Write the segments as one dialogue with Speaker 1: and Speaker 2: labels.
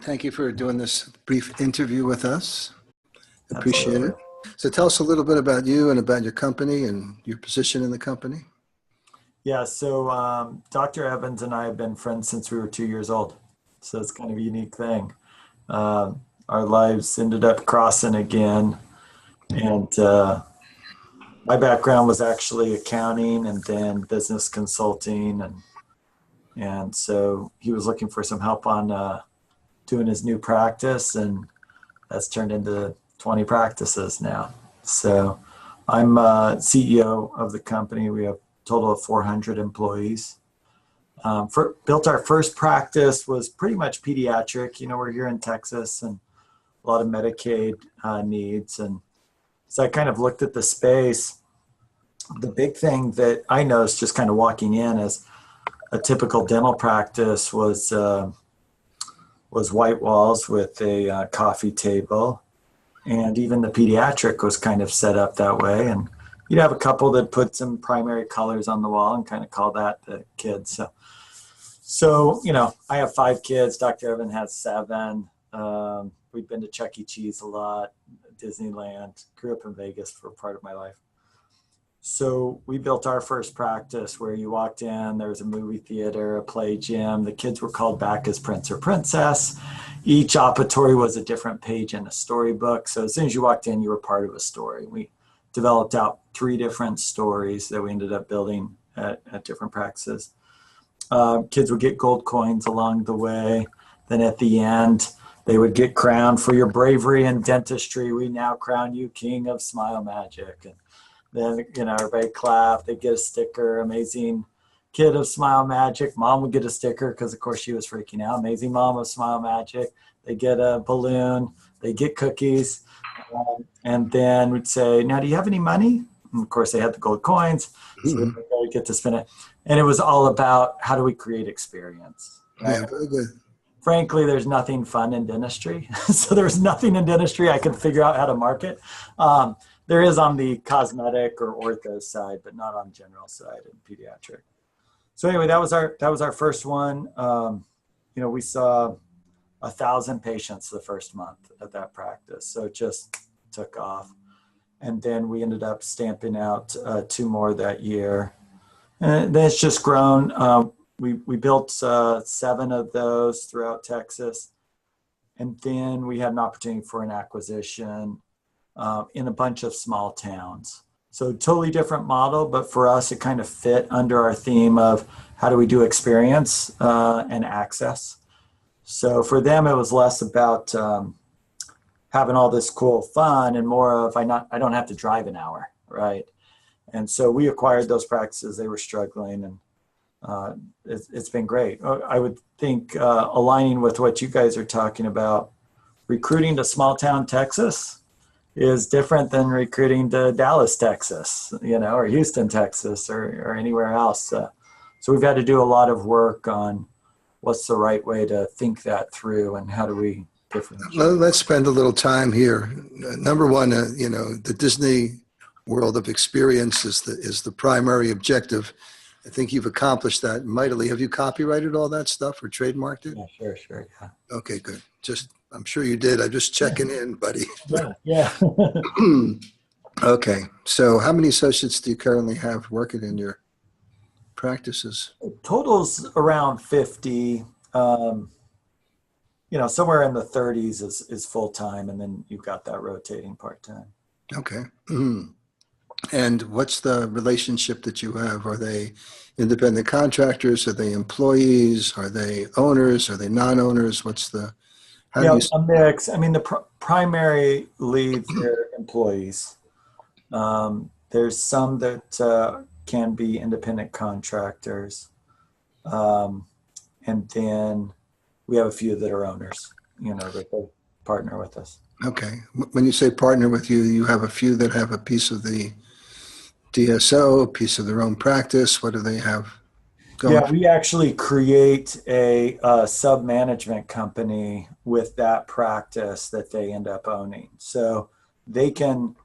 Speaker 1: Thank you for doing this brief interview with us. Appreciate
Speaker 2: Absolutely.
Speaker 1: it. So tell us a little bit about you and about your company and your position in the company.
Speaker 2: Yeah, so Dr. Evans and I have been friends since we were 2 years old. So it's kind of a unique thing. Our lives ended up crossing again. And my background was actually accounting and then business consulting. And so he was looking for some help on doing his new practice. And that's turned into 20 practices now. So I'm CEO of the company. We have a total of 400 employees. Built our first practice was pretty much pediatric. You know, we're here in Texas and a lot of Medicaid needs. And so I kind of looked at the space. The big thing that I noticed just kind of walking in as a typical dental practice was white walls with a coffee table. And even the pediatric was kind of set up that way. And you'd have a couple that put some primary colors on the wall and kind of call that the kids. So you know, I have 5 kids. Dr. Evan has 7. We've been to Chuck E. Cheese a lot, Disneyland, grew up in Vegas for part of my life. So we built our first practice where you walked in, there was a movie theater, a play gym. The kids were called back as prince or princess. Each operatory was a different page in a storybook. So as soon as you walked in, you were part of a story. We developed out 3 different stories that we ended up building at different practices. Kids would get gold coins along the way. Then at the end, they would get crowned for your bravery in dentistry. We now crown you king of smile magic. And then, you know, everybody clapped. They'd get a sticker, amazing kid of smile magic. Mom would get a sticker because, of course, she was freaking out. Amazing mom of smile magic. They get a balloon. They get cookies. And then we'd say, now, do you have any money? And of course, they had the gold coins. So
Speaker 1: Mhm.
Speaker 2: they would get to spin it. And it was all about how do we create experience, right?
Speaker 1: Yeah, very good.
Speaker 2: Frankly, there's nothing fun in dentistry. So there's nothing in dentistry I could figure out how to market. There is on the cosmetic or ortho side, but not on general side and pediatric. So anyway, that was our first one. You know, we saw 1,000 patients the first month at that practice. So it just took off. And then we ended up stamping out 2 more that year. And then it's just grown. We built 7 of those throughout Texas. And then we had an opportunity for an acquisition in a bunch of small towns. So totally different model, but for us, it kind of fit under our theme of how do we do experience and access. So for them, it was less about having all this cool fun and more of I don't have to drive an hour, right? And so we acquired those practices. They were struggling, and it's been great. I would think aligning with what you guys are talking about, recruiting to small town Texas is different than recruiting to Dallas, Texas, you know, or Houston, Texas, or anywhere else. So we've had to do a lot of work on what's the right way to think that through and how do we differentiate.
Speaker 1: Well, let's spend a little time here. Number one, you know, the Disney world of experience is the primary objective. I think you've accomplished that mightily. Have you copyrighted all that stuff or trademarked it?
Speaker 2: Yeah, sure, yeah.
Speaker 1: Okay, good. I'm sure you did. I'm just checking in, buddy.
Speaker 2: Yeah.
Speaker 1: Okay. So how many associates do you currently have working in your practices?
Speaker 2: Total's around 50. You know, somewhere in the 30s is full time, and then you've got that rotating part time.
Speaker 1: Okay. And what's the relationship that you have? Are they independent contractors? Are they employees? Are they owners? Are they non-owners? How do
Speaker 2: Yeah,
Speaker 1: you?
Speaker 2: a mix. I mean, the primary leads are employees. There's some that can be independent contractors, and then we have a few that are owners. You know, that they partner with us.
Speaker 1: Okay. When you say partner with you, you have a few that have a piece of the DSO, a piece of their own practice. What do they have going?
Speaker 2: Yeah, we actually create a sub-management company with that practice that they end up owning. So they can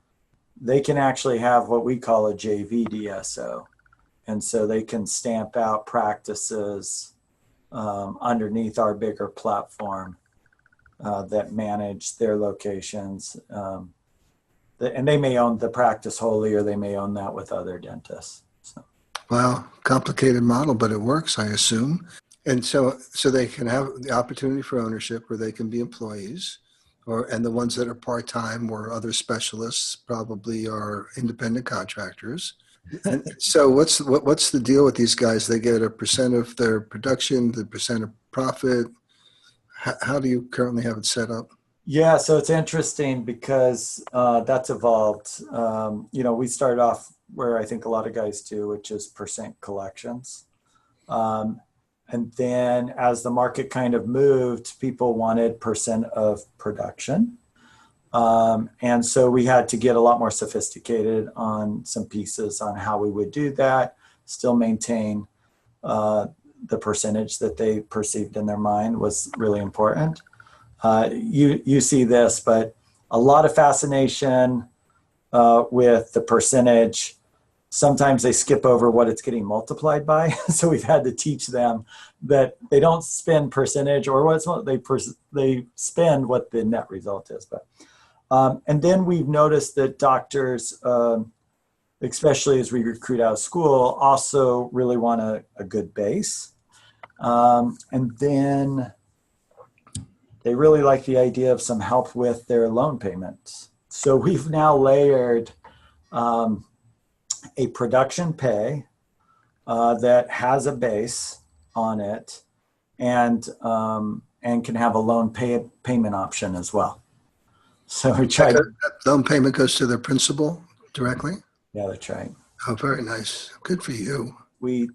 Speaker 2: actually have what we call a JV DSO. And so they can stamp out practices underneath our bigger platform. that manage their locations. And they may own the practice wholly, or they may own that with other dentists. So.
Speaker 1: Wow, complicated model, but it works, I assume. And so they can have the opportunity for ownership, or they can be employees, and the ones that are part-time or other specialists probably are independent contractors. And so what's the deal with these guys? They get a percent of their production, the percent of profit. How do you currently have it set up?
Speaker 2: Yeah, so it's interesting because that's evolved. We started off where I think a lot of guys do, which is percent collections. And then as the market kind of moved, people wanted percent of production. And so we had to get a lot more sophisticated on some pieces on how we would do that, still maintain the percentage that they perceived in their mind was really important. You see this, but a lot of fascination with the percentage. Sometimes they skip over what it's getting multiplied by. So we've had to teach them that they don't spend percentage or they spend what the net result is. But and then we've noticed that doctors, especially as we recruit out of school, also really want a good base. And then they really like the idea of some help with their loan payments. So we've now layered a production pay that has a base on it and can have a loan payment option as well. So we tried.
Speaker 1: That loan payment goes to the principal directly?
Speaker 2: Yeah, that's right.
Speaker 1: Oh, very nice. Good for you.
Speaker 2: We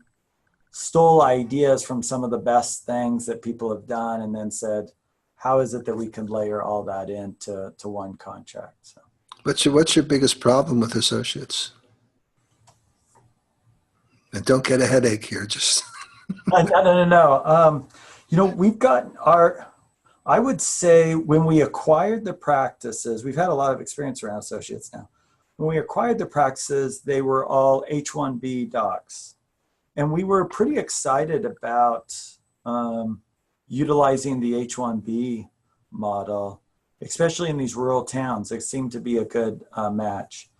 Speaker 2: stole ideas from some of the best things that people have done and then said, how is it that we can layer all that into one contract? So.
Speaker 1: What's your biggest problem with associates? And don't get a headache here. Just
Speaker 2: No. We've got I would say when we acquired the practices, we've had a lot of experience around associates now. When we acquired the practices, they were all H-1B docs. And we were pretty excited about utilizing the H-1B model, especially in these rural towns. It seemed to be a good match.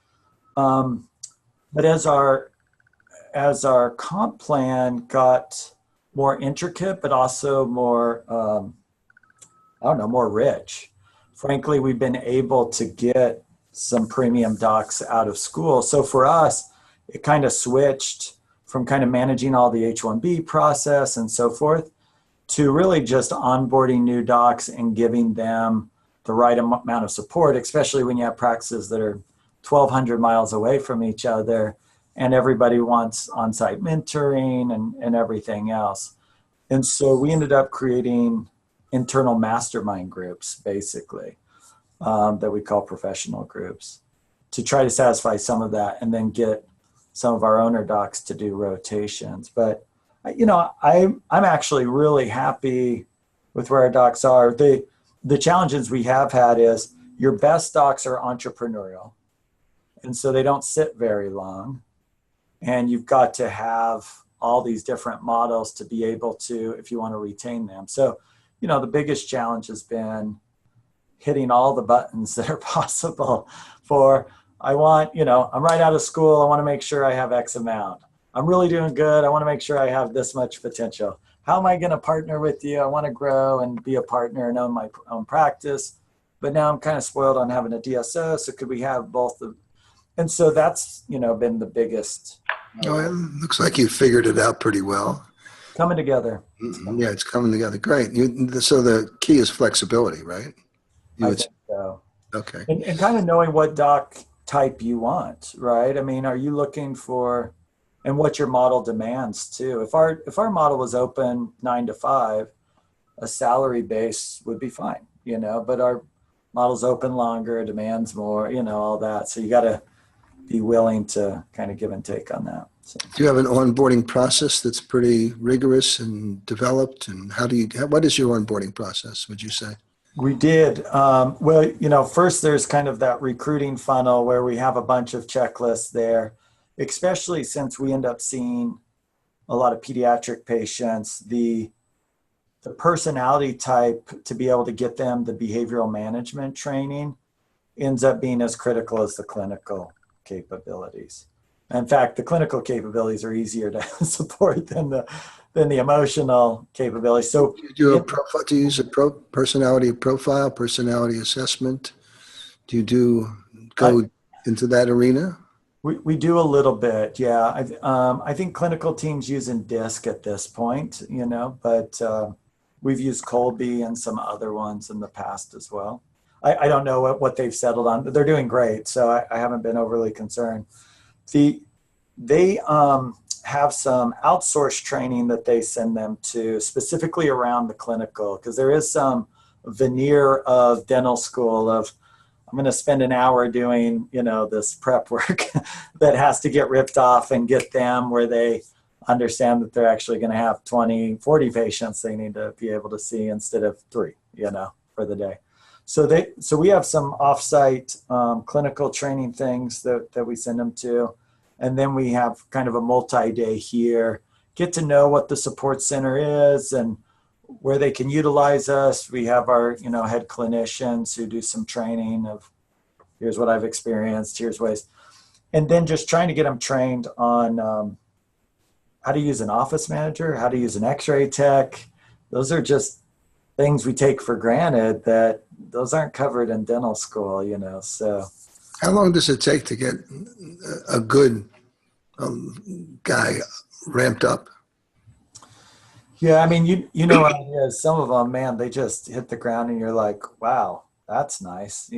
Speaker 2: But as our comp plan got more intricate, but also more, more rich, frankly, we've been able to get some premium docs out of school. So for us, it kind of switched from kind of managing all the H-1B process and so forth to really just onboarding new docs and giving them the right amount of support, especially when you have practices that are 1,200 miles away from each other and everybody wants on-site mentoring and everything else. And so we ended up creating internal mastermind groups, basically, that we call professional groups, to try to satisfy some of that and then get some of our owner docs to do rotations. But, I'm actually really happy with where our docs are. The challenges we have had is your best docs are entrepreneurial. And so they don't sit very long. And you've got to have all these different models to be able to, if you want to retain them. So, the biggest challenge has been hitting all the buttons that are possible for, I'm right out of school. I want to make sure I have X amount. I'm really doing good. I want to make sure I have this much potential. How am I going to partner with you? I want to grow and be a partner and own my own practice. But now I'm kind of spoiled on having a DSO. So could we have both? And so that's, been the biggest.
Speaker 1: Oh, it looks like you figured it out pretty well.
Speaker 2: Coming together.
Speaker 1: Yeah, it's coming together. Great. So the key is flexibility, right?
Speaker 2: I think so.
Speaker 1: Okay.
Speaker 2: And kind of knowing what doc type you want, right? I mean, are you looking for, and what your model demands too? If our model was open 9 to 5, a salary base would be fine, but our model's open longer, demands more, all that. So you got to be willing to kind of give and take on that. So.
Speaker 1: Do you have an onboarding process that's pretty rigorous and developed? And what is your onboarding process, would you say?
Speaker 2: We did. First there's kind of that recruiting funnel where we have a bunch of checklists there, especially since we end up seeing a lot of pediatric patients. The the personality type to be able to get them the behavioral management training ends up being as critical as the clinical capabilities. In fact, the clinical capabilities are easier to support than the emotional capabilities. So
Speaker 1: do you use a personality profile, personality assessment? Do you go into that arena?
Speaker 2: We do a little bit, yeah. I think clinical teams using DISC at this point, but we've used Colby and some other ones in the past as well. I don't know what they've settled on, but they're doing great, so I haven't been overly concerned. They have some outsourced training that they send them to specifically around the clinical, because there is some veneer of dental school of, I'm going to spend an hour doing, this prep work that has to get ripped off and get them where they understand that they're actually going to have 20, 40 patients they need to be able to see instead of 3, for the day. So we have some offsite clinical training things that we send them to. And then we have kind of a multi-day here, get to know what the support center is and where they can utilize us. We have our, head clinicians who do some training of, here's what I've experienced, here's ways. And then just trying to get them trained on how to use an office manager, how to use an x-ray tech. Those are just things we take for granted that those aren't covered in dental school, so.
Speaker 1: How long does it take to get a good guy ramped up?
Speaker 2: Yeah, I mean, you know how it is. Some of them, man, they just hit the ground and you're like, wow, that's nice.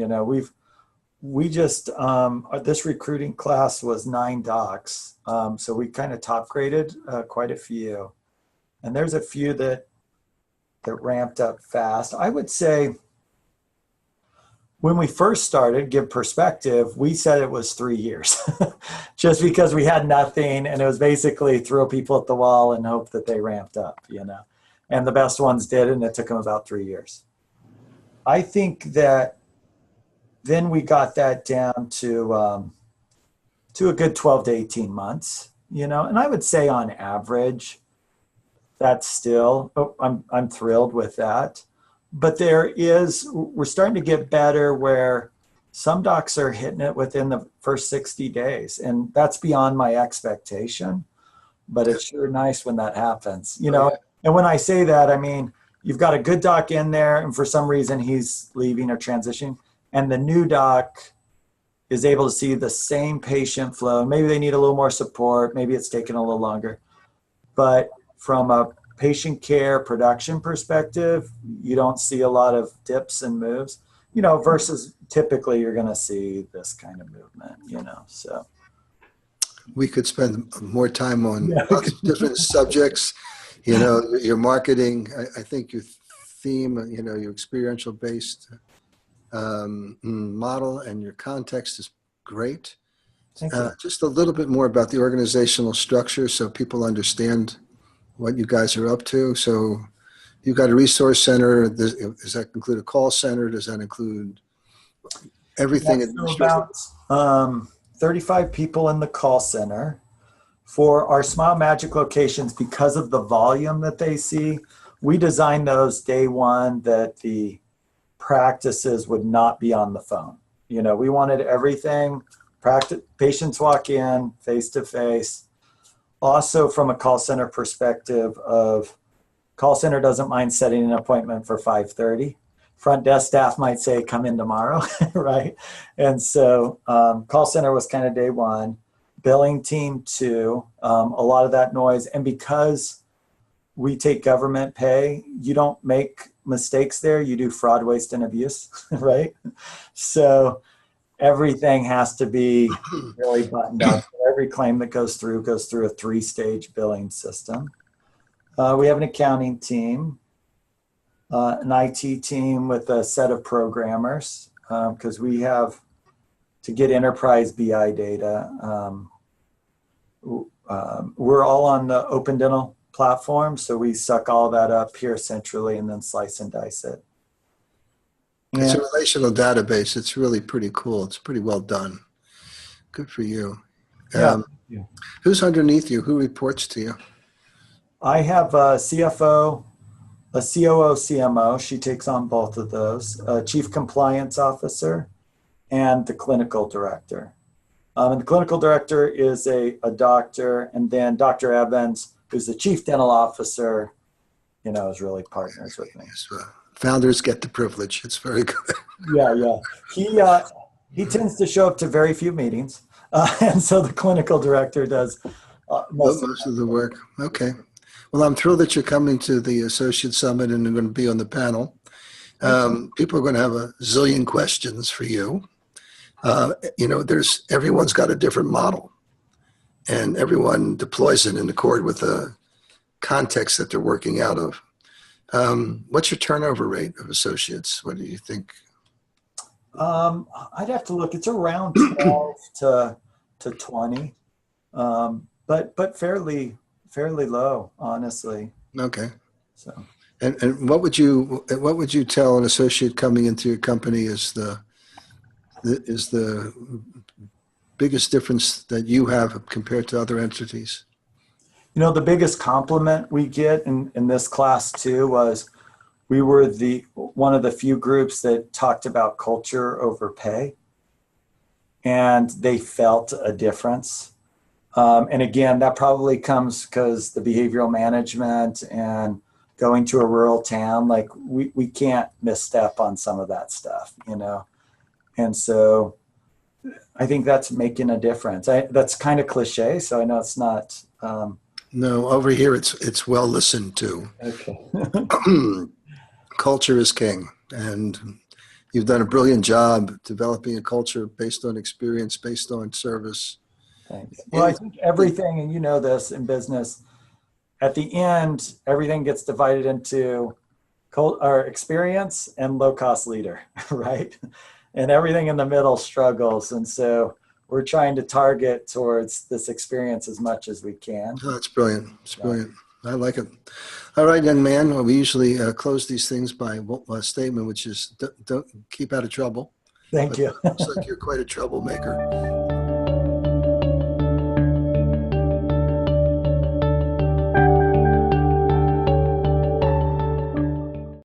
Speaker 2: We just, this recruiting class was 9 docs. So we kind of top graded quite a few. And there's a few that ramped up fast. I would say when we first started, give perspective, we said it was 3 years just because we had nothing. And it was basically throw people at the wall and hope that they ramped up, and the best ones did. And it took them about 3 years. I think that then we got that down to a good 12 to 18 months, and I would say on average, that's still, I'm thrilled with that. But we're starting to get better where some docs are hitting it within the first 60 days. And that's beyond my expectation, but it's sure nice when that happens, And when I say that, I mean, you've got a good doc in there and for some reason he's leaving or transitioning, and the new doc is able to see the same patient flow. Maybe they need a little more support. Maybe it's taking a little longer, but from a patient care production perspective, you don't see a lot of dips and moves, versus typically you're going to see this kind of movement, so.
Speaker 1: We could spend more time on lots of different subjects, your marketing. I think your theme, your experiential based model and your context is great.
Speaker 2: Thank you.
Speaker 1: Just a little bit more about the organizational structure so people understand what you guys are up to. So you've got a resource center. Does that include a call center? Does that include everything?
Speaker 2: So about 35 people in the call center. For our Smile Magic locations, because of the volume that they see, we designed those day one that the practices would not be on the phone. We wanted everything, patients walk in face-to-face. Also, from a call center perspective call center doesn't mind setting an appointment for 5:30. Front desk staff might say, come in tomorrow, right? And so call center was kind of day one. Billing team 2, a lot of that noise. And because we take government pay, you don't make mistakes there. You do fraud, waste, and abuse, right? So everything has to be really buttoned up. Every claim that goes through a 3-stage billing system. We have an accounting team, an IT team with a set of programmers, because we have to get enterprise BI data. We're all on the Open Dental platform, so we suck all that up here centrally and then slice and dice it.
Speaker 1: It's a relational database. It's really pretty cool. It's pretty well done. Good for you. Who's underneath you? Who reports to you?
Speaker 2: I have a CFO, a COO, CMO. She takes on both of those. A chief compliance officer, and the clinical director. And the clinical director is a doctor, and then Dr. Evans, who's the chief dental officer, is really partners with me.
Speaker 1: Yes, founders get the privilege. It's very good.
Speaker 2: Yeah. He tends to show up to very few meetings, and so the clinical director does most
Speaker 1: of the work. Okay. Well, I'm thrilled that you're coming to the Associate Summit and you're going to be on the panel. People are going to have a zillion questions for you. Everyone's got a different model, and everyone deploys it in accord with the context that they're working out of. What's your turnover rate of associates? What do you think?
Speaker 2: I'd have to look. It's around 12 to 20, but fairly low, honestly.
Speaker 1: Okay.
Speaker 2: So.
Speaker 1: And what would you tell an associate coming into your company is the biggest difference that you have compared to other entities?
Speaker 2: The biggest compliment we get in this class too was we were one of the few groups that talked about culture over pay, and they felt a difference. And again, that probably comes because the behavioral management and going to a rural town, like we can't misstep on some of that stuff, And so I think that's making a difference. That's kind of cliche, so I know it's not.
Speaker 1: No, over here it's well listened to.
Speaker 2: Okay.
Speaker 1: Culture is king, and you've done a brilliant job developing a culture based on experience, based on service.
Speaker 2: Thanks. Well, I think everything, and you know this in business, at the end, everything gets divided into our experience and low-cost leader, right? And everything in the middle struggles. And so we're trying to target towards this experience as much as we can.
Speaker 1: Oh, that's brilliant. It's brilliant. I like it. All right, young man. Well, we usually close these things by a statement, which is don't keep out of trouble.
Speaker 2: Thank you.
Speaker 1: Looks like you're quite a troublemaker.